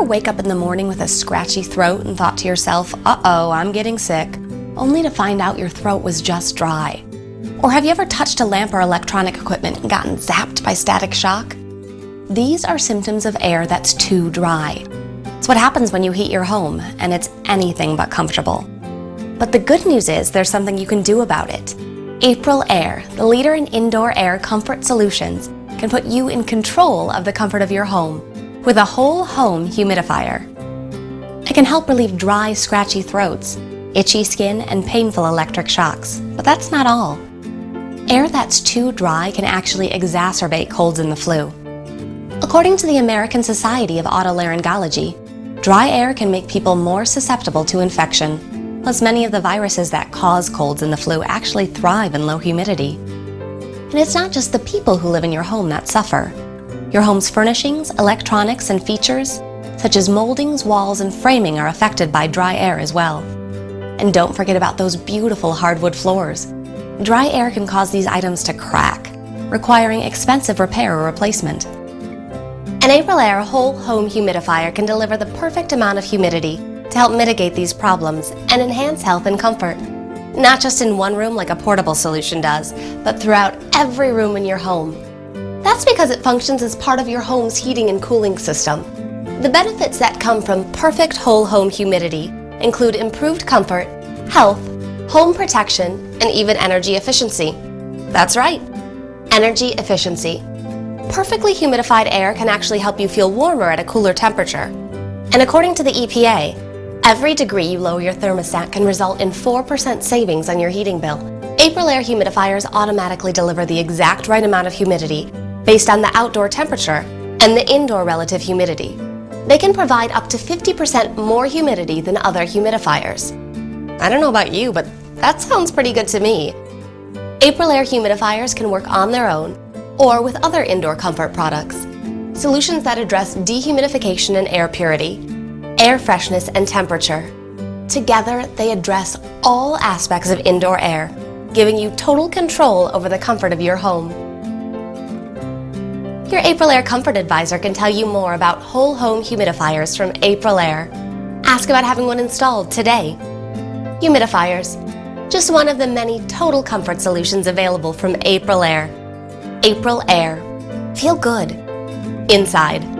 wake up in the morning with a scratchy throat and thought to yourself, uh-oh, I'm getting sick, only to find out your throat was just dry? Or have you ever touched a lamp or electronic equipment and gotten zapped by static shock? These are symptoms of air that's too dry. It's what happens when you heat your home, and it's anything but comfortable. But the good news is there's something you can do about it. Aprilaire, the leader in indoor air comfort solutions, can put you in control of the comfort of your home with a whole home humidifier. It can help relieve dry, scratchy throats, itchy skin, and painful electric shocks. But that's not all. Air that's too dry can actually exacerbate colds and the flu. According to the American Society of Otolaryngology, dry air can make people more susceptible to infection. Plus, many of the viruses that cause colds and the flu actually thrive in low humidity. And it's not just the people who live in your home that suffer. Your home's furnishings, electronics, and features, such as moldings, walls, and framing, are affected by dry air as well. And don't forget about those beautiful hardwood floors. Dry air can cause these items to crack, requiring expensive repair or replacement. An Aprilaire whole home humidifier can deliver the perfect amount of humidity to help mitigate these problems and enhance health and comfort. Not just in one room like a portable solution does, but throughout every room in your home. That's because it functions as part of your home's heating and cooling system. The benefits that come from perfect whole home humidity include improved comfort, health, home protection, and even energy efficiency. That's right, energy efficiency. Perfectly humidified air can actually help you feel warmer at a cooler temperature. And according to the EPA, every degree you lower your thermostat can result in 4% savings on your heating bill. Aprilaire humidifiers automatically deliver the exact right amount of humidity based on the outdoor temperature and the indoor relative humidity. They can provide up to 50% more humidity than other humidifiers. I don't know about you, but that sounds pretty good to me. Aprilaire humidifiers can work on their own or with other indoor comfort products. Solutions that address dehumidification and air purity, air freshness, and temperature. Together, they address all aspects of indoor air, giving you total control over the comfort of your home. Your Aprilaire Comfort Advisor can tell you more about whole home humidifiers from Aprilaire. Ask about having one installed today. Humidifiers, just one of the many total comfort solutions available from Aprilaire. Aprilaire. Feel good inside.